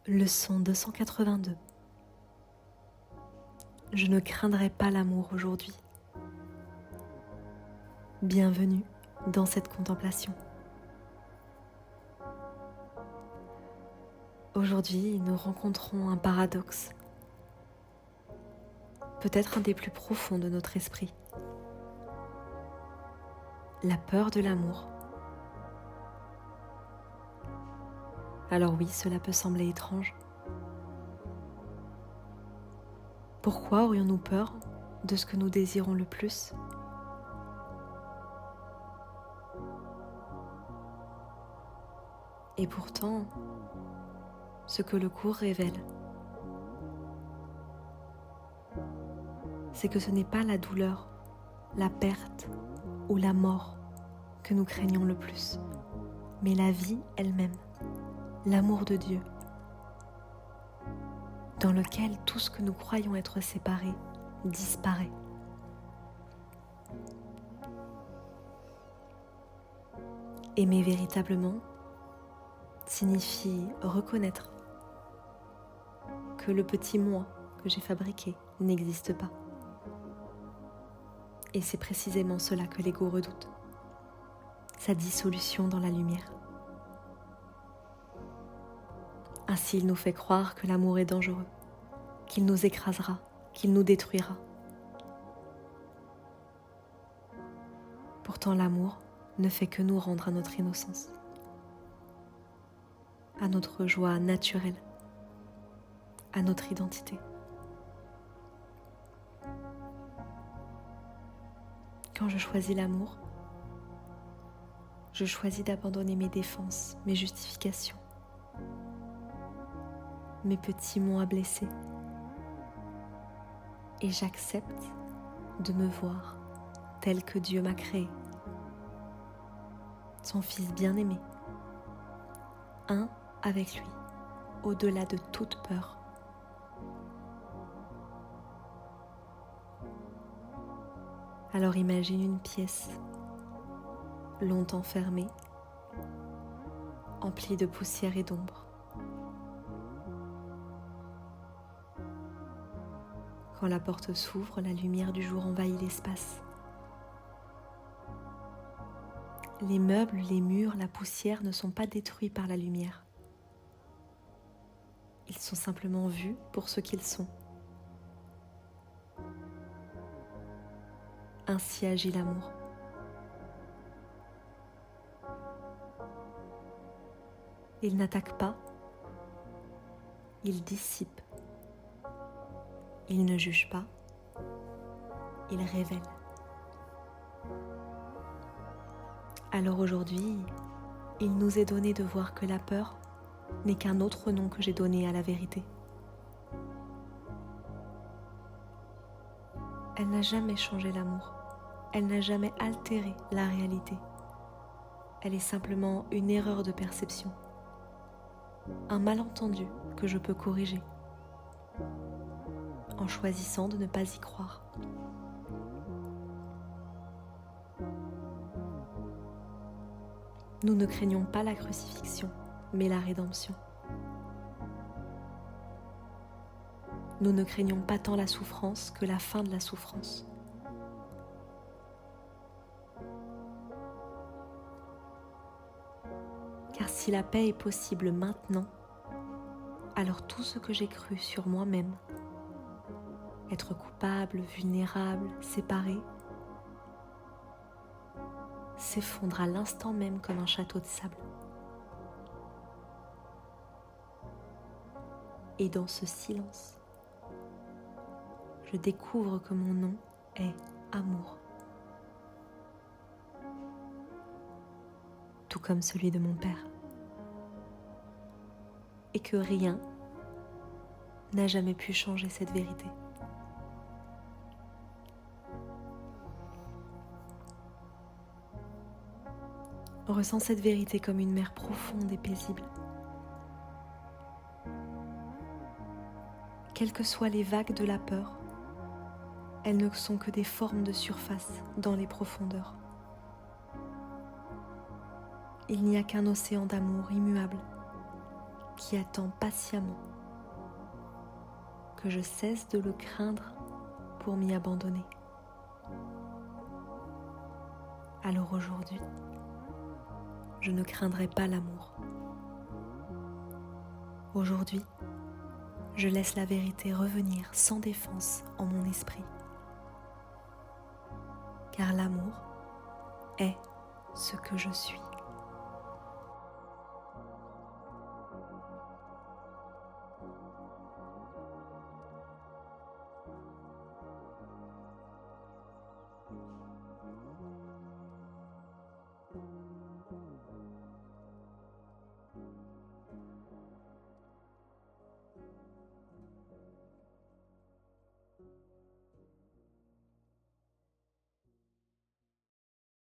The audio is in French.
Leçon 282. Je ne craindrai pas l'amour aujourd'hui. Bienvenue dans cette contemplation. Aujourd'hui, nous rencontrons un paradoxe, peut-être un des plus profonds de notre esprit. La peur de l'amour. Alors oui, cela peut sembler étrange. Pourquoi aurions-nous peur de ce que nous désirons le plus ? Et pourtant, ce que le cours révèle, c'est que ce n'est pas la douleur, la perte ou la mort que nous craignons le plus, mais la vie elle-même, l'amour de Dieu, dans lequel tout ce que nous croyons être séparé disparaît. Aimer véritablement signifie reconnaître que le petit moi que j'ai fabriqué n'existe pas. Et c'est précisément cela que l'ego redoute, sa dissolution dans la lumière. Ainsi, il nous fait croire que l'amour est dangereux, qu'il nous écrasera, qu'il nous détruira. Pourtant, l'amour ne fait que nous rendre à notre innocence, à notre joie naturelle, à notre identité. Quand je choisis l'amour, je choisis d'abandonner mes défenses, mes justifications, mes petits mots à blesser, et j'accepte de me voir tel que Dieu m'a créé, son Fils bien-aimé, un avec lui, au-delà de toute peur. Alors imagine une pièce longtemps fermée, emplie de poussière et d'ombre. Quand la porte s'ouvre, la lumière du jour envahit l'espace. Les meubles, les murs, la poussière ne sont pas détruits par la lumière. Ils sont simplement vus pour ce qu'ils sont. Ainsi agit l'amour. Il n'attaque pas, il dissipe. Il ne juge pas, il révèle. Alors aujourd'hui, il nous est donné de voir que la peur n'est qu'un autre nom que j'ai donné à la vérité. Elle n'a jamais changé l'amour, elle n'a jamais altéré la réalité. Elle est simplement une erreur de perception, un malentendu que je peux corriger en choisissant de ne pas y croire. Nous ne craignons pas la crucifixion, mais la rédemption. Nous ne craignons pas tant la souffrance que la fin de la souffrance. Car si la paix est possible maintenant, alors tout ce que j'ai cru sur moi-même, être coupable, vulnérable, séparé, s'effondre à l'instant même comme un château de sable. Et dans ce silence, je découvre que mon nom est amour, tout comme celui de mon père, et que rien n'a jamais pu changer cette vérité. Ressens cette vérité comme une mer profonde et paisible. Quelles que soient les vagues de la peur, elles ne sont que des formes de surface dans les profondeurs. Il n'y a qu'un océan d'amour immuable qui attend patiemment que je cesse de le craindre pour m'y abandonner. Alors aujourd'hui, je ne craindrai pas l'amour. Aujourd'hui, je laisse la vérité revenir sans défense en mon esprit. Car l'amour est ce que je suis.